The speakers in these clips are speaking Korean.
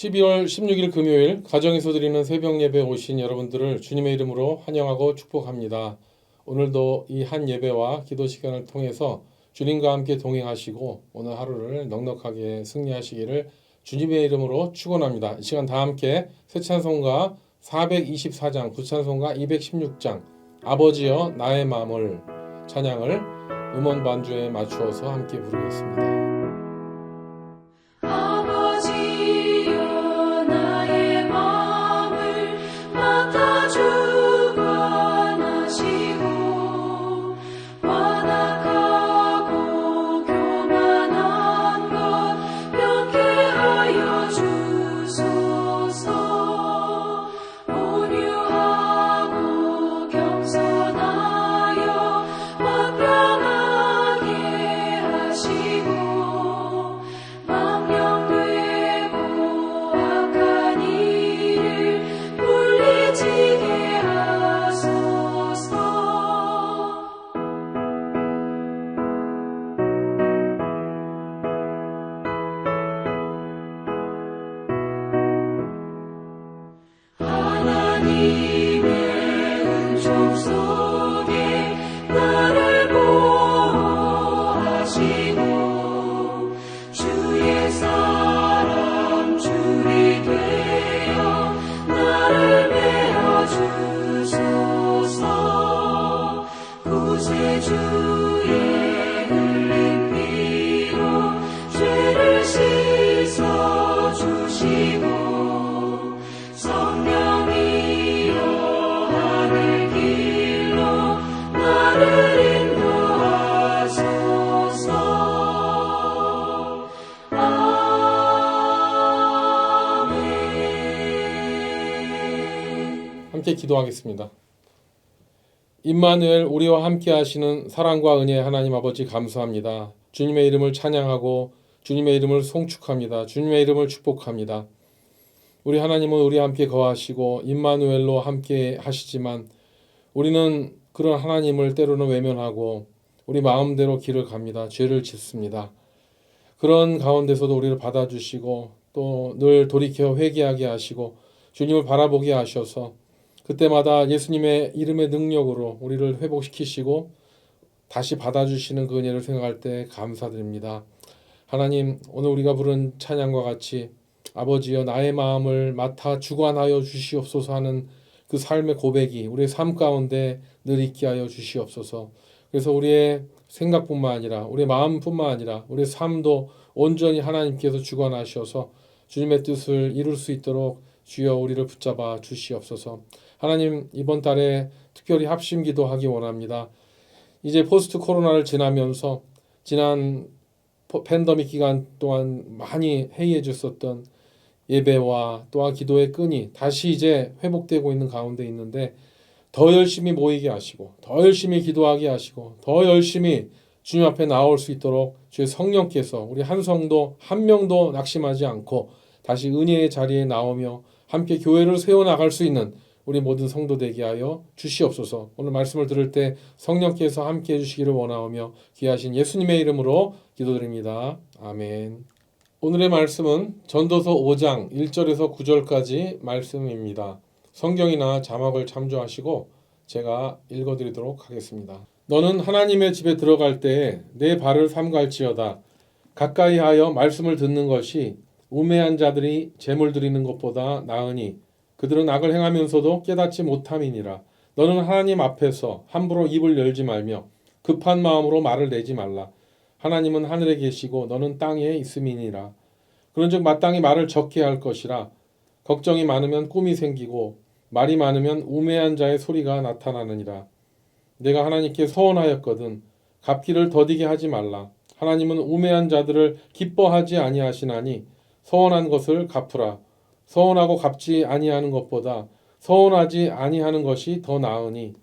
12월 16일 금요일 가정에서 드리는 새벽 예배 오신 여러분들을 주님의 이름으로 환영하고 축복합니다. 오늘도 이 한 예배와 기도 시간을 통해서 주님과 함께 동행하시고 오늘 하루를 넉넉하게 승리하시기를 주님의 이름으로 축원합니다. 이 시간 다 함께 새 찬송가 424장, 구찬송가 216장 아버지여 나의 마음을 찬양을 음원 반주에 맞추어서 함께 부르겠습니다. 함께 기도하겠습니다. 임마누엘 우리와 함께 하시는 사랑과 은혜의 하나님 아버지 감사합니다. 주님의 이름을 찬양하고 주님의 이름을 송축합니다. 주님의 이름을 축복합니다. 우리 하나님은 우리와 함께 거하시고 임마누엘로 함께 하시지만 우리는 그런 하나님을 때로는 외면하고 우리 마음대로 길을 갑니다. 죄를 짓습니다. 그런 가운데서도 우리를 받아주시고 또 늘 돌이켜 회개하게 하시고 주님을 바라보게 하셔서 그때마다 예수님의 이름의 능력으로 우리를 회복시키시고 다시 받아주시는 그 은혜를 생각할 때 감사드립니다. 하나님, 오늘 우리가 부른 찬양과 같이 아버지여 나의 마음을 맡아 주관하여 주시옵소서 하는 그 삶의 고백이 우리의 삶 가운데 늘 있게 하여 주시옵소서. 그래서 우리의 생각뿐만 아니라 우리의 마음뿐만 아니라 우리의 삶도 온전히 하나님께서 주관하셔서 주님의 뜻을 이룰 수 있도록 주여 우리를 붙잡아 주시옵소서. 하나님, 이번 달에 특별히 합심기도 하기 원합니다. 이제 포스트 코로나를 지나면서 지난 팬데믹 기간 동안 많이 해이해 줬었던 예배와 또한 기도의 끈이 다시 이제 회복되고 있는 가운데 있는데 더 열심히 모이게 하시고 더 열심히 기도하게 하시고 더 열심히 주님 앞에 나올 수 있도록 주의 성령께서 우리 한 성도 한 명도 낙심하지 않고 다시 은혜의 자리에 나오며 함께 교회를 세워나갈 수 있는 우리 모든 성도 되게 하여 주시옵소서. 오늘 말씀을 들을 때 성령께서 함께 해주시기를 원하오며 귀하신 예수님의 이름으로 기도드립니다. 아멘. 오늘의 말씀은 전도서 5장 1절에서 9절까지 말씀입니다. 성경이나 자막을 참조하시고 제가 읽어드리도록 하겠습니다. 너는 하나님의 집에 들어갈 때에 내 발을 삼갈지어다. 가까이 하여 말씀을 듣는 것이 우매한 자들이 재물 드리는 것보다 나으니 그들은 악을 행하면서도 깨닫지 못함이니라. 너는 하나님 앞에서 함부로 입을 열지 말며 급한 마음으로 말을 내지 말라. 하나님은 하늘에 계시고 너는 땅에 있음이니라. 그런즉 마땅히 말을 적게 할 것이라. 걱정이 많으면 꿈이 생기고 말이 많으면 우매한 자의 소리가 나타나느니라. 내가 하나님께 서원하였거든 갚기를 더디게 하지 말라. 하나님은 우매한 자들을 기뻐하지 아니하시나니 서원한 것을 갚으라. 서원하고 갚지 아니하는 것보다 서원하지 아니하는 것이 더 나으니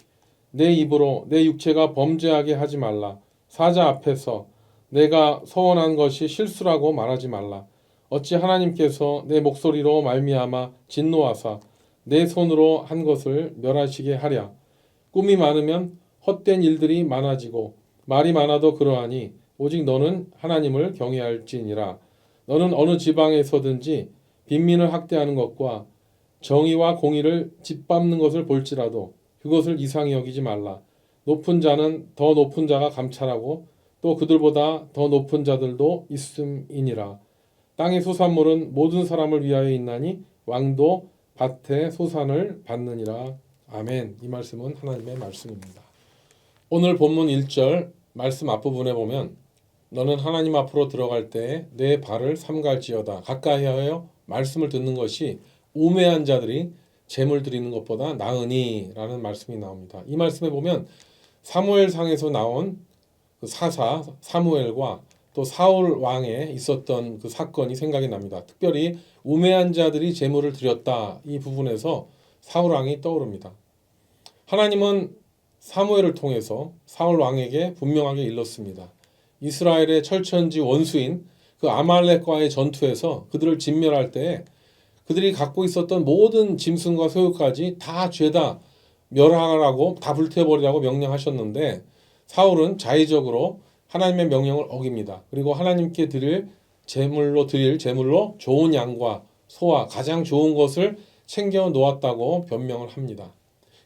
내 입으로 내 육체가 범죄하게 하지 말라. 사자 앞에서 내가 서원한 것이 실수라고 말하지 말라. 어찌 하나님께서 내 목소리로 말미암아 진노하사 내 손으로 한 것을 멸하시게 하랴. 꿈이 많으면 헛된 일들이 많아지고 말이 많아도 그러하니 오직 너는 하나님을 경외할지니라. 너는 어느 지방에서든지 빈민을 학대하는 것과 정의와 공의를 짓밟는 것을 볼지라도 그것을 이상히 여기지 말라. 높은 자는 더 높은 자가 감찰하고 또 그들보다 더 높은 자들도 있음이니라. 땅의 소산물은 모든 사람을 위하여 있나니 왕도 밭의 소산을 받느니라. 아멘. 이 말씀은 하나님의 말씀입니다. 오늘 본문 1절 말씀 앞부분에 보면 너는 하나님 앞으로 들어갈 때에 내 발을 삼갈지어다. 가까이 하여 말씀을 듣는 것이 우매한 자들이 제물 드리는 것보다 나으니 라는 말씀이 나옵니다. 이 말씀에 보면 사무엘상에서 나온 그 사사 사무엘과 또 사울 왕에 있었던 그 사건이 생각이 납니다. 특별히 우매한 자들이 제물을 드렸다 이 부분에서 사울 왕이 떠오릅니다. 하나님은 사무엘을 통해서 사울 왕에게 분명하게 일렀습니다. 이스라엘의 철천지 원수인 그 아말렉과의 전투에서 그들을 진멸할 때에 그들이 갖고 있었던 모든 짐승과 소유까지 다 죄다 멸하라고 다 불태워버리라고 명령하셨는데 사울은 자의적으로 하나님의 명령을 어깁니다. 그리고 하나님께 드릴 제물로 좋은 양과 소와 가장 좋은 것을 챙겨 놓았다고 변명을 합니다.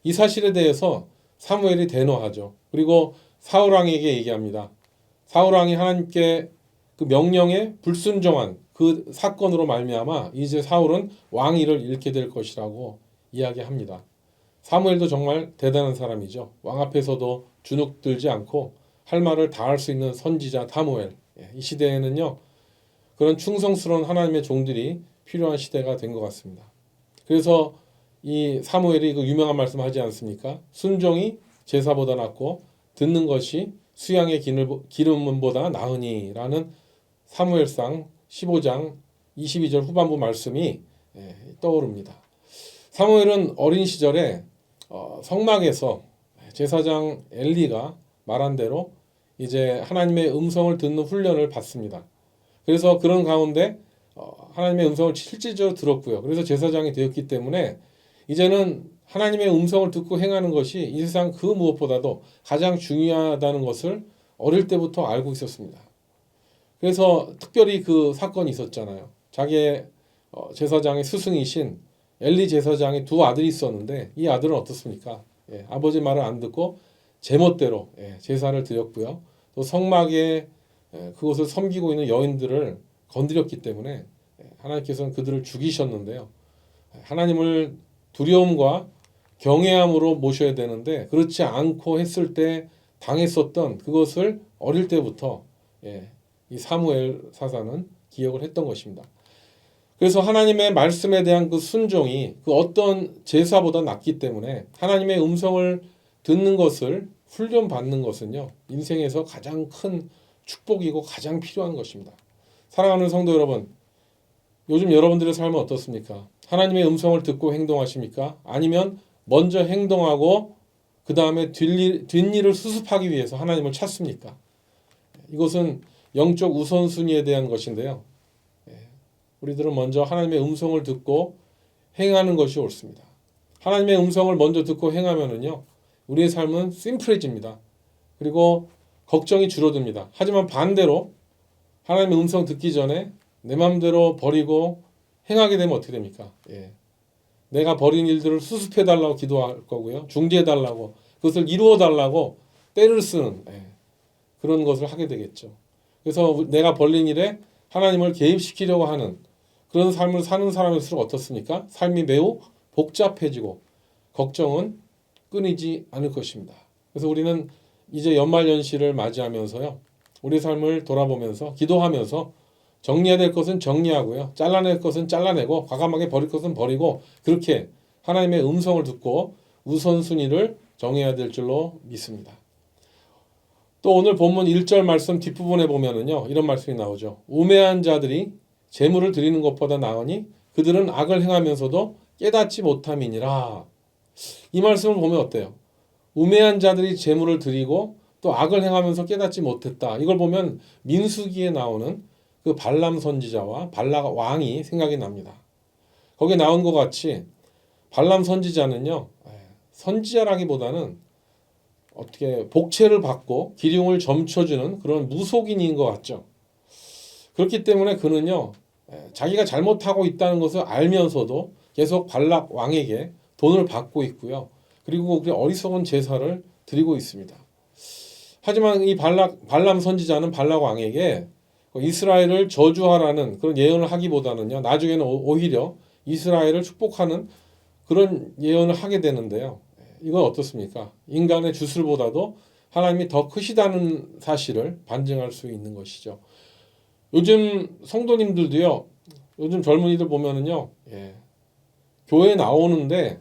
이 사실에 대해서 사무엘이 대노하죠. 그리고 사울 왕에게 얘기합니다. 사울 왕이 하나님께 그 명령에 불순종한 그 사건으로 말미암아 이제 사울은 왕위를 잃게 될 것이라고 이야기합니다. 사무엘도 정말 대단한 사람이죠. 왕 앞에서도 주눅들지 않고 할 말을 다 할 수 있는 선지자 사무엘. 이 시대에는요 그런 충성스러운 하나님의 종들이 필요한 시대가 된 것 같습니다. 그래서 이 사무엘이 그 유명한 말씀 하지 않습니까? 순종이 제사보다 낫고 듣는 것이 수양의 기름보다 나으니라는 사무엘상 15장 22절 후반부 말씀이 떠오릅니다. 사무엘은 어린 시절에 성막에서 제사장 엘리가 말한 대로 이제 하나님의 음성을 듣는 훈련을 받습니다. 그래서 그런 가운데 하나님의 음성을 실질적으로 들었고요. 그래서 제사장이 되었기 때문에 이제는 하나님의 음성을 듣고 행하는 것이 이 세상 그 무엇보다도 가장 중요하다는 것을 어릴 때부터 알고 있었습니다. 그래서 특별히 그 사건이 있었잖아요. 자기의 제사장의 스승이신 엘리 제사장의 두 아들이 있었는데 이 아들은 어떻습니까? 아버지 말을 안 듣고 제멋대로 제사를 드렸고요. 또 성막에 그것을 섬기고 있는 여인들을 건드렸기 때문에 하나님께서는 그들을 죽이셨는데요. 하나님을 두려움과 경외함으로 모셔야 되는데 그렇지 않고 했을 때 당했었던 그것을 어릴 때부터 이 사무엘 사사는 기억을 했던 것입니다. 그래서 하나님의 말씀에 대한 그 순종이 그 어떤 제사보다 낫기 때문에 하나님의 음성을 듣는 것을 훈련받는 것은요 인생에서 가장 큰 축복이고 가장 필요한 것입니다. 사랑하는 성도 여러분, 요즘 여러분들의 삶은 어떻습니까? 하나님의 음성을 듣고 행동하십니까? 아니면 먼저 행동하고 그 다음에 뒷일을 수습하기 위해서 하나님을 찾습니까? 이것은 영적 우선순위에 대한 것인데요. 우리들은 먼저 하나님의 음성을 듣고 행하는 것이 옳습니다. 하나님의 음성을 먼저 듣고 행하면은요, 우리의 삶은 심플해집니다. 그리고 걱정이 줄어듭니다. 하지만 반대로 하나님의 음성 듣기 전에 내 마음대로 버리고 행하게 되면 어떻게 됩니까? 내가 버린 일들을 수습해달라고 기도할 거고요. 중지해달라고, 그것을 이루어달라고 때를 쓰는 그런 것을 하게 되겠죠. 그래서 내가 벌린 일에 하나님을 개입시키려고 하는 그런 삶을 사는 사람일수록 어떻습니까? 삶이 매우 복잡해지고 걱정은 끊이지 않을 것입니다. 그래서 우리는 이제 연말연시를 맞이하면서요. 우리 삶을 돌아보면서 기도하면서 정리해야 될 것은 정리하고요. 잘라낼 것은 잘라내고 과감하게 버릴 것은 버리고 그렇게 하나님의 음성을 듣고 우선순위를 정해야 될 줄로 믿습니다. 또 오늘 본문 1절 말씀 뒷부분에 보면은요. 이런 말씀이 나오죠. 우매한 자들이 재물을 드리는 것보다 나으니 그들은 악을 행하면서도 깨닫지 못함이니라. 이 말씀을 보면 어때요? 우매한 자들이 재물을 드리고 또 악을 행하면서 깨닫지 못했다. 이걸 보면 민수기에 나오는 그 발람 선지자와 발락 왕이 생각이 납니다. 거기에 나온 것 같이 발람 선지자는요. 선지자라기보다는 어떻게 복채를 받고 기륭을 점쳐주는 그런 무속인인 것 같죠. 그렇기 때문에 그는요. 자기가 잘못하고 있다는 것을 알면서도 계속 발락 왕에게 돈을 받고 있고요. 그리고 그 어리석은 제사를 드리고 있습니다. 하지만 이 발람 선지자는 발락 왕에게 이스라엘을 저주하라는 그런 예언을 하기보다는요, 나중에는 오히려 이스라엘을 축복하는 그런 예언을 하게 되는데요. 이건 어떻습니까? 인간의 주술보다도 하나님이 더 크시다는 사실을 반증할 수 있는 것이죠. 요즘 성도님들도요, 요즘 젊은이들 보면은요, 교회 나오는데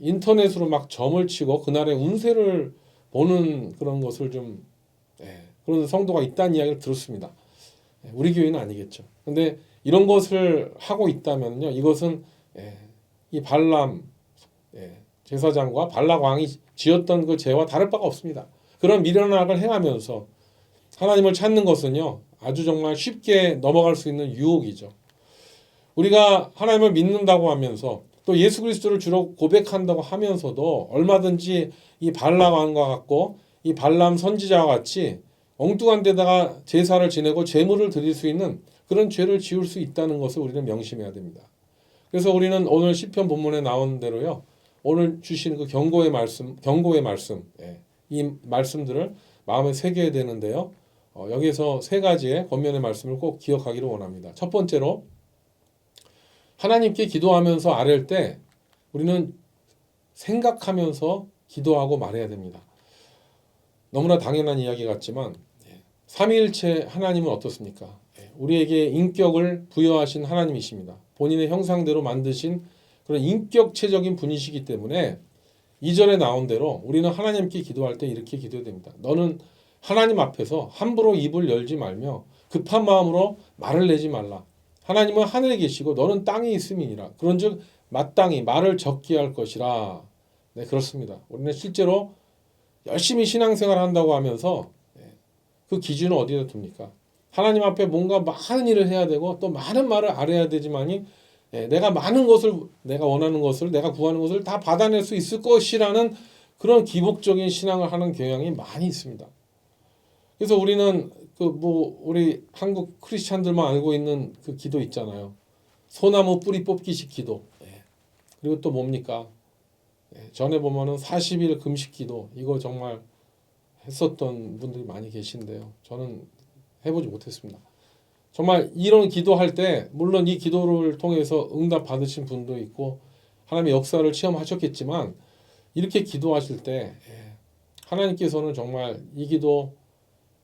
인터넷으로 막 점을 치고 그날의 운세를 보는 그런 것을 좀, 그런 성도가 있다는 이야기를 들었습니다. 우리 교회는 아니겠죠. 근데 이런 것을 하고 있다면요, 이것은 이 발람 제사장과 발락 왕이 지었던 그 죄와 다를 바가 없습니다. 그런 미련한 악을 행하면서 하나님을 찾는 것은요, 아주 정말 쉽게 넘어갈 수 있는 유혹이죠. 우리가 하나님을 믿는다고 하면서 또 예수 그리스도를 주로 고백한다고 하면서도 얼마든지 이 발락 왕과 같고 이 발람 선지자와 같이 엉뚱한 데다가 제사를 지내고 제물을 드릴 수 있는 그런 죄를 지을 수 있다는 것을 우리는 명심해야 됩니다. 그래서 우리는 오늘 시편 본문에 나온 대로요, 오늘 주신 그 경고의 말씀, 이 말씀들을 마음에 새겨야 되는데요. 여기에서 세 가지의 권면의 말씀을 꼭 기억하기를 원합니다. 첫 번째로, 하나님께 기도하면서 아뢰을 때 우리는 생각하면서 기도하고 말해야 됩니다. 너무나 당연한 이야기 같지만 삼위일체 하나님은 어떻습니까? 우리에게 인격을 부여하신 하나님이십니다. 본인의 형상대로 만드신 그런 인격체적인 분이시기 때문에 2절에 나온 대로 우리는 하나님께 기도할 때 이렇게 기도해야 됩니다. 너는 하나님 앞에서 함부로 입을 열지 말며 급한 마음으로 말을 내지 말라. 하나님은 하늘에 계시고 너는 땅에 있음이니라. 그런즉 마땅히 말을 적게 할 것이라. 네, 그렇습니다. 우리는 실제로 열심히 신앙생활을 한다고 하면서 그 기준은 어디다 둡니까? 하나님 앞에 뭔가 많은 일을 해야 되고 또 많은 말을 알아야 되지만이 내가 많은 것을, 내가 원하는 것을, 내가 구하는 것을 다 받아낼 수 있을 것이라는 그런 기복적인 신앙을 하는 경향이 많이 있습니다. 그래서 우리는 우리 한국 크리스찬들만 알고 있는 그 기도 있잖아요. 소나무 뿌리 뽑기식 기도. 그리고 또 뭡니까? 전에 보면은 40일 금식 기도. 이거 정말 했었던 분들이 많이 계신데요. 저는 해보지 못했습니다. 정말 이런 기도할 때 물론 이 기도를 통해서 응답 받으신 분도 있고 하나님의 역사를 체험하셨겠지만 이렇게 기도하실 때 하나님께서는 정말 이 기도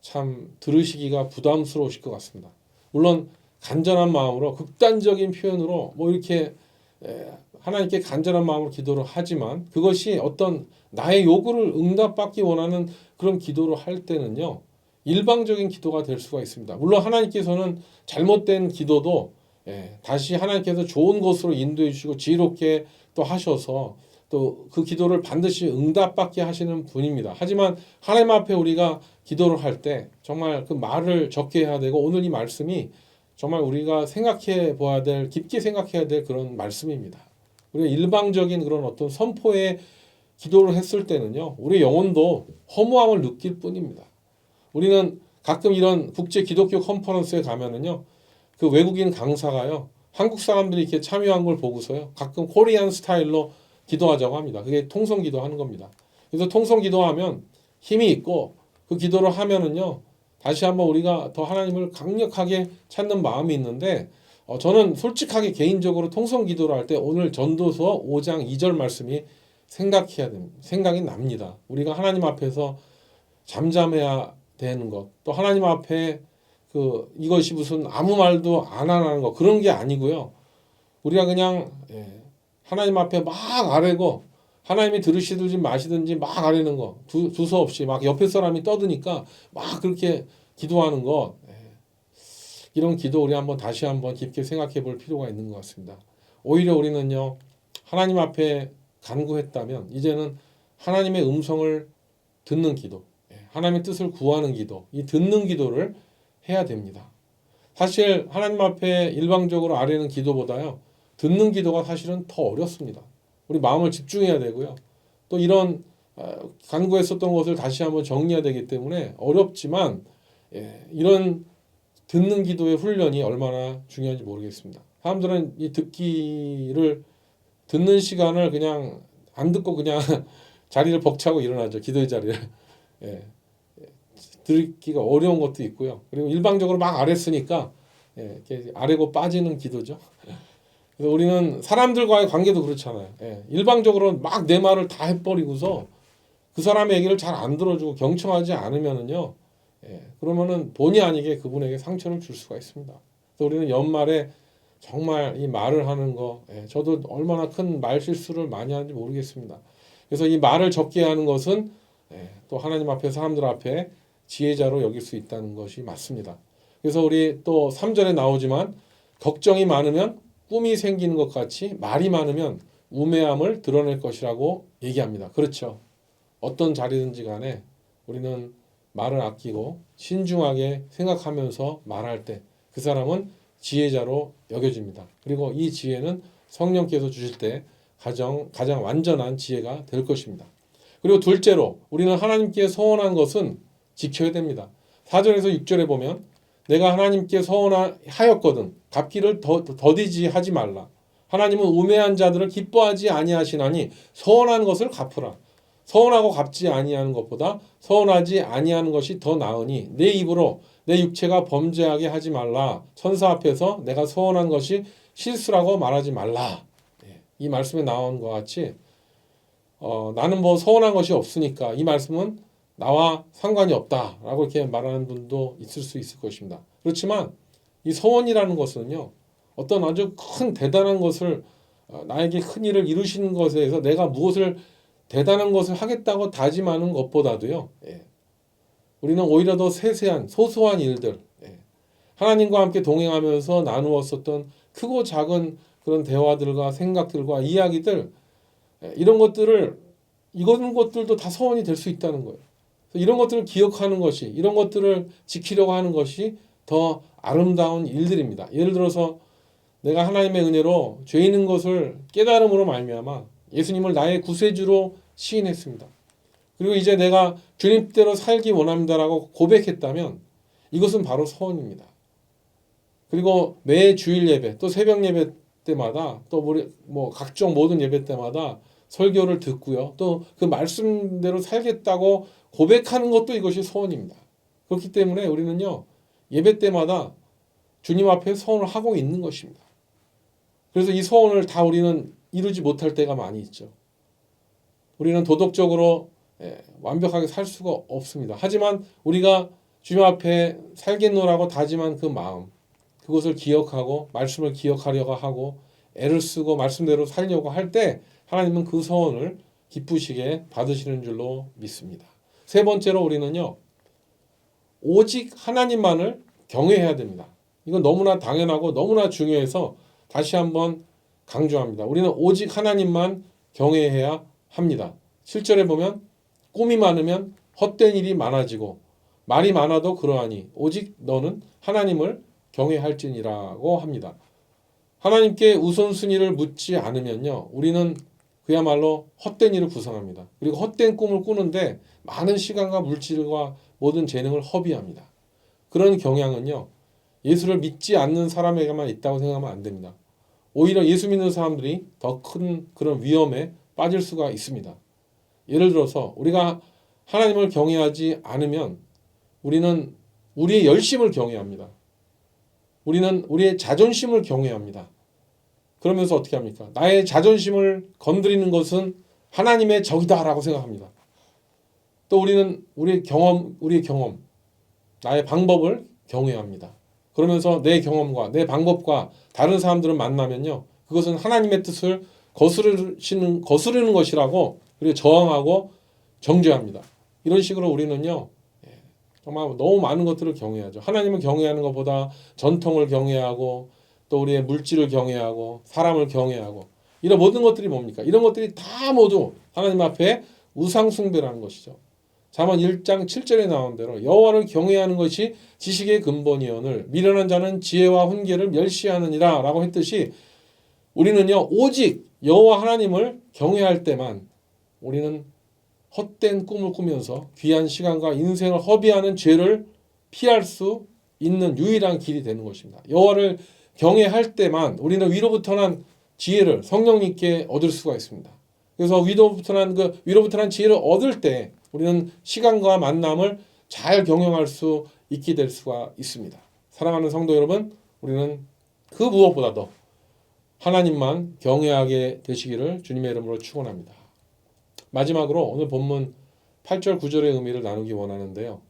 참 들으시기가 부담스러우실 것 같습니다. 물론 간절한 마음으로 극단적인 표현으로 이렇게 하나님께 간절한 마음으로 기도를 하지만 그것이 어떤 나의 요구를 응답받기 원하는 그런 기도를 할 때는요, 일방적인 기도가 될 수가 있습니다. 물론 하나님께서는 잘못된 기도도 다시 하나님께서 좋은 것으로 인도해 주시고 지혜롭게 또 하셔서 또 그 기도를 반드시 응답받게 하시는 분입니다. 하지만 하나님 앞에 우리가 기도를 할 때 정말 그 말을 적게 해야 되고 오늘 이 말씀이 정말 우리가 생각해 보아야 될, 깊게 생각해야 될 그런 말씀입니다. 우리가 일방적인 그런 어떤 선포의 기도를 했을 때는요, 우리 영혼도 허무함을 느낄 뿐입니다. 우리는 가끔 이런 국제 기독교 컨퍼런스에 가면은요, 그 외국인 강사가요, 한국 사람들이 이렇게 참여한 걸 보고서요, 가끔 코리안 스타일로 기도하자고 합니다. 그게 통성 기도하는 겁니다. 그래서 통성 기도하면 힘이 있고 그 기도를 하면은요, 다시 한번 우리가 더 하나님을 강력하게 찾는 마음이 있는데, 저는 솔직하게 개인적으로 통성 기도를 할 때 오늘 전도서 5장 2절 말씀이 생각해야 됩니다. 생각이 납니다. 우리가 하나님 앞에서 잠잠해야 되는 것, 또 하나님 앞에 이것이 무슨 아무 말도 안 하는 것, 그런 게 아니고요. 우리가 그냥 하나님 앞에 막 아뢰고 하나님이 들으시든지 마시든지 막 아뢰는 거, 두서없이 막 옆에 사람이 떠드니까 막 그렇게 기도하는 것, 이런 기도 우리 다시 한번 깊게 생각해 볼 필요가 있는 것 같습니다. 오히려 우리는요, 하나님 앞에 간구했다면 이제는 하나님의 음성을 듣는 기도, 하나님의 뜻을 구하는 기도, 이 듣는 기도를 해야 됩니다. 사실 하나님 앞에 일방적으로 아뢰는 기도보다요, 듣는 기도가 사실은 더 어렵습니다. 우리 마음을 집중해야 되고요. 또 이런 간구했었던 것을 다시 한번 정리해야 되기 때문에 어렵지만 이런 듣는 기도의 훈련이 얼마나 중요한지 모르겠습니다. 사람들은 이 듣는 시간을 그냥 안 듣고 그냥 자리를 벅차고 일어나죠. 기도의 자리를. 예. 듣기가 어려운 것도 있고요. 그리고 일방적으로 막 아뢰쓰니까 이렇게 아뢰고 빠지는 기도죠. 그래서 우리는 사람들과의 관계도 그렇잖아요. 일방적으로 막 내 말을 다 해버리고서 그 사람의 얘기를 잘 안 들어주고 경청하지 않으면은요, 그러면은 본의 아니게 그분에게 상처를 줄 수가 있습니다. 그래서 우리는 연말에 정말 이 말을 하는 거, 저도 얼마나 큰 말 실수를 많이 하는지 모르겠습니다. 그래서 이 말을 적게 하는 것은 또 하나님 앞에 사람들 앞에 지혜자로 여길 수 있다는 것이 맞습니다. 그래서 우리 또 3절에 나오지만 걱정이 많으면 꿈이 생기는 것 같이 말이 많으면 우매함을 드러낼 것이라고 얘기합니다. 그렇죠. 어떤 자리든지 간에 우리는 말을 아끼고 신중하게 생각하면서 말할 때 그 사람은 지혜자로 여겨집니다. 그리고 이 지혜는 성령께서 주실 때 가장 완전한 지혜가 될 것입니다. 그리고 둘째로 우리는 하나님께 서원한 것은 지켜야 됩니다. 4절에서 6절에 보면 내가 하나님께 서원하였거든 갚기를 더디지 하지 말라. 하나님은 우매한 자들을 기뻐하지 아니하시나니 서원한 것을 갚으라. 서원하고 갚지 아니하는 것보다 서원하지 아니하는 것이 더 나으니 내 입으로 내 육체가 범죄하게 하지 말라. 천사 앞에서 내가 서원한 것이 실수라고 말하지 말라. 이 말씀에 나온 것 같이 나는 뭐 서운한 것이 없으니까 이 말씀은 나와 상관이 없다라고 이렇게 말하는 분도 있을 수 있을 것입니다. 그렇지만 이 서원이라는 것은요, 어떤 아주 큰 대단한 것을 나에게 큰 일을 이루시는 것에 대해서 내가 무엇을 대단한 것을 하겠다고 다짐하는 것보다도요, 우리는 오히려 더 세세한 소소한 일들, 하나님과 함께 동행하면서 나누었었던 크고 작은 그런 대화들과 생각들과 이야기들, 이런 것들도 다 서원이 될 수 있다는 거예요. 이런 것들을 기억하는 것이, 이런 것들을 지키려고 하는 것이 더 아름다운 일들입니다. 예를 들어서 내가 하나님의 은혜로 죄 있는 것을 깨달음으로 말미암아 예수님을 나의 구세주로 시인했습니다. 그리고 이제 내가 주님대로 살기 원합니다라고 고백했다면 이것은 바로 서원입니다. 그리고 매 주일 예배, 또 새벽 예배 때마다 또 뭐 각종 모든 예배 때마다 설교를 듣고요. 또 그 말씀대로 살겠다고 고백하는 것도 이것이 소원입니다. 그렇기 때문에 우리는요, 예배 때마다 주님 앞에 소원을 하고 있는 것입니다. 그래서 이 소원을 다 우리는 이루지 못할 때가 많이 있죠. 우리는 도덕적으로 완벽하게 살 수가 없습니다. 하지만 우리가 주님 앞에 살겠노라고 다짐한 그 마음, 그것을 기억하고 말씀을 기억하려고 하고 애를 쓰고 말씀대로 살려고 할 때 하나님은 그 소원을 기쁘시게 받으시는 줄로 믿습니다. 세 번째로 우리는요, 오직 하나님만을 경외해야 됩니다. 이건 너무나 당연하고 너무나 중요해서 다시 한번 강조합니다. 우리는 오직 하나님만 경외해야 합니다. 7절에 보면 꿈이 많으면 헛된 일이 많아지고 말이 많아도 그러하니 오직 너는 하나님을 경외할지니라고 합니다. 하나님께 우선순위를 묻지 않으면요, 우리는 그야말로 헛된 일을 구성합니다. 그리고 헛된 꿈을 꾸는데 많은 시간과 물질과 모든 재능을 허비합니다. 그런 경향은요, 예수를 믿지 않는 사람에게만 있다고 생각하면 안 됩니다. 오히려 예수 믿는 사람들이 더 큰 그런 위험에 빠질 수가 있습니다. 예를 들어서 우리가 하나님을 경외하지 않으면 우리는 우리의 열심을 경외합니다. 우리는 우리의 자존심을 경외합니다. 그러면서 어떻게 합니까? 나의 자존심을 건드리는 것은 하나님의 적이다라고 생각합니다. 또 우리는 우리의 경험, 나의 방법을 경외합니다. 그러면서 내 경험과 내 방법과 다른 사람들을 만나면요, 그것은 하나님의 뜻을 거스르는 것이라고 그리고 저항하고 정죄합니다. 이런 식으로 우리는요, 정말 너무 많은 것들을 경외하죠. 하나님을 경외하는 것보다 전통을 경외하고 또 우리의 물질을 경외하고 사람을 경외하고 이런 모든 것들이 뭡니까? 이런 것들이 다 모두 하나님 앞에 우상 숭배라는 것이죠. 잠언 1장 7절에 나온 대로 여호와를 경외하는 것이 지식의 근본이오늘 미련한 자는 지혜와 훈계를 멸시하느니라 라고 했듯이 우리는요, 오직 여호와 하나님을 경외할 때만 우리는 헛된 꿈을 꾸면서 귀한 시간과 인생을 허비하는 죄를 피할 수 있는 유일한 길이 되는 것입니다. 여호와를 경외할 때만 우리는 위로부터 난 지혜를 성령님께 얻을 수가 있습니다. 그래서 위로부터 난 지혜를 얻을 때 우리는 시간과 만남을 잘 경영할 수 있게 될 수가 있습니다. 사랑하는 성도 여러분, 우리는 그 무엇보다도 하나님만 경외하게 되시기를 주님의 이름으로 축원합니다. 마지막으로 오늘 본문 8절 9절의 의미를 나누기 원하는데요.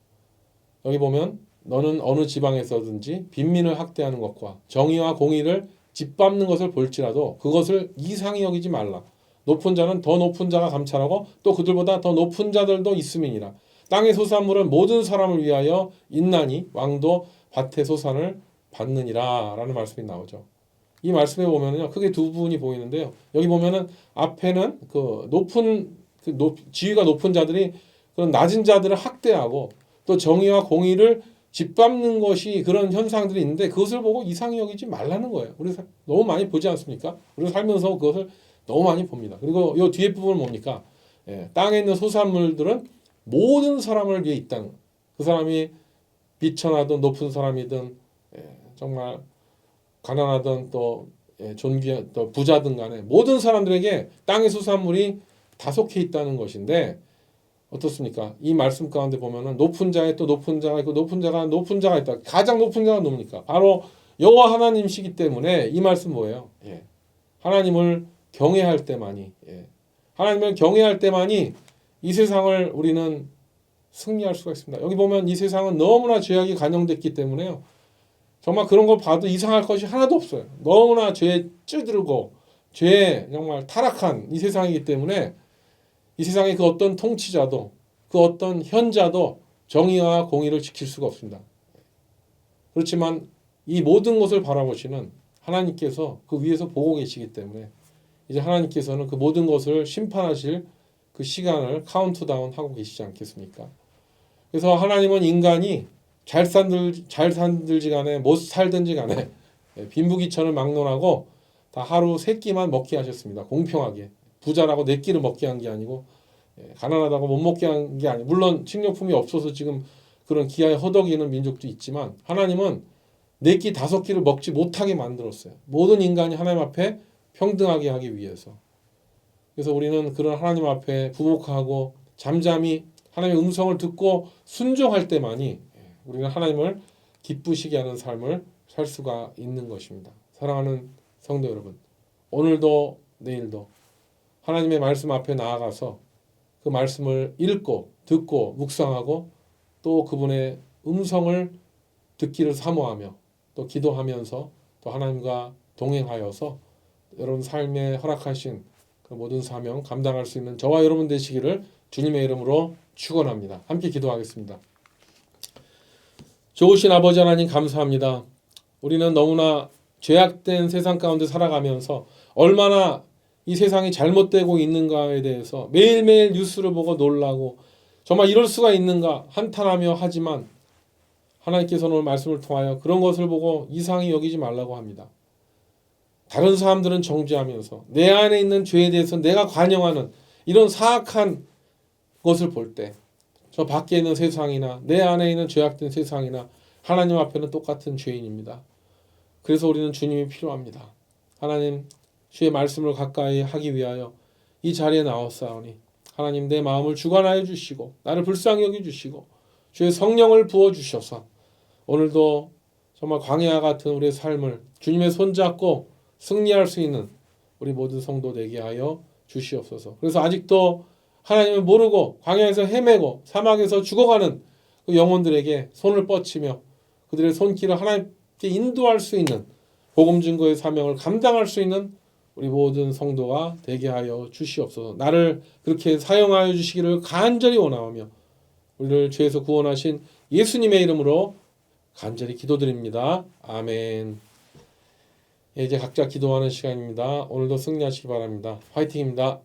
여기 보면 너는 어느 지방에서든지 빈민을 학대하는 것과 정의와 공의를 짓밟는 것을 볼지라도 그것을 이상히 여기지 말라. 높은 자는 더 높은 자가 감찰하고 또 그들보다 더 높은 자들도 있음이니라. 땅의 소산물은 모든 사람을 위하여 있나니 왕도 밭의 소산을 받느니라 라는 말씀이 나오죠. 이 말씀에 보면은요, 크게 두 부분이 보이는데요. 여기 보면은 앞에는 지위가 높은 자들이 그런 낮은 자들을 학대하고 또 정의와 공의를 짓밟는 것이 그런 현상들이 있는데 그것을 보고 이상히 여기지 말라는 거예요. 우리 너무 많이 보지 않습니까? 우리 살면서 그것을 너무 많이 봅니다. 그리고 이 뒤에 부분은 뭡니까? 땅에 있는 소산물들은 모든 사람을 위해 있다는, 그 사람이 비천하든 높은 사람이든 정말 가난하든 또 또 부자든 간에 모든 사람들에게 땅의 소산물이 다 속해 있다는 것인데 어떻습니까? 이 말씀 가운데 보면은 높은 자에 또 높은 자가 있고 높은 자가 있다. 가장 높은 자가 누굽니까? 바로 여호와 하나님이시기 때문에 이 말씀 뭐예요? 하나님을 경외할 때만이 하나님을 경외할 때만이 이 세상을 우리는 승리할 수가 있습니다. 여기 보면 이 세상은 너무나 죄악이 간영됐기 때문에요. 정말 그런 걸 봐도 이상할 것이 하나도 없어요. 너무나 죄에 찌들고 죄에 정말 타락한 이 세상이기 때문에 이 세상의 그 어떤 통치자도 그 어떤 현자도 정의와 공의를 지킬 수가 없습니다. 그렇지만 이 모든 것을 바라보시는 하나님께서 그 위에서 보고 계시기 때문에 이제 하나님께서는 그 모든 것을 심판하실 그 시간을 카운트다운 하고 계시지 않겠습니까? 그래서 하나님은 인간이 잘 산들지 간에 못 살든지 간에 빈부귀천을 막론하고 다 하루 세 끼만 먹게 하셨습니다. 공평하게. 부자라고 네 끼를 먹게 한 게 아니고 가난하다고 못 먹게 한 게 아니고, 물론 식료품이 없어서 지금 그런 기아에 허덕이는 민족도 있지만 하나님은 네 끼 다섯 끼를 먹지 못하게 만들었어요. 모든 인간이 하나님 앞에 평등하게 하기 위해서. 그래서 우리는 그런 하나님 앞에 부복하고 잠잠히 하나님의 음성을 듣고 순종할 때만이 우리는 하나님을 기쁘시게 하는 삶을 살 수가 있는 것입니다. 사랑하는 성도 여러분, 오늘도 내일도 하나님의 말씀 앞에 나아가서 그 말씀을 읽고 듣고 묵상하고 또 그분의 음성을 듣기를 사모하며 또 기도하면서 또 하나님과 동행하여서 여러분 삶에 허락하신 그 모든 사명 감당할 수 있는 저와 여러분 되시기를 주님의 이름으로 축원합니다. 함께 기도하겠습니다. 좋으신 아버지 하나님 감사합니다. 우리는 너무나 죄악된 세상 가운데 살아가면서 얼마나 이 세상이 잘못되고 있는가에 대해서 매일매일 뉴스를 보고 놀라고 정말 이럴 수가 있는가 한탄하며 하지만 하나님께서는 오늘 말씀을 통하여 그런 것을 보고 이상히 여기지 말라고 합니다. 다른 사람들은 정죄하면서 내 안에 있는 죄에 대해서 내가 관영하는 이런 사악한 것을 볼 때 저 밖에 있는 세상이나 내 안에 있는 죄악된 세상이나 하나님 앞에는 똑같은 죄인입니다. 그래서 우리는 주님이 필요합니다. 하나님, 주의 말씀을 가까이 하기 위하여 이 자리에 나왔사오니 하나님 내 마음을 주관하여 주시고 나를 불쌍히 여겨주시고 주의 성령을 부어주셔서 오늘도 정말 광야 같은 우리의 삶을 주님의 손잡고 승리할 수 있는 우리 모든 성도 되게 하여 주시옵소서. 그래서 아직도 하나님을 모르고 광야에서 헤매고 사막에서 죽어가는 그 영혼들에게 손을 뻗치며 그들의 손길을 하나님께 인도할 수 있는 복음 증거의 사명을 감당할 수 있는 우리 모든 성도가 되게 하여 주시옵소서. 나를 그렇게 사용하여 주시기를 간절히 원하오며 우리를 죄에서 구원하신 예수님의 이름으로 간절히 기도드립니다. 아멘. 이제 각자 기도하는 시간입니다. 오늘도 승리하시기 바랍니다. 화이팅입니다.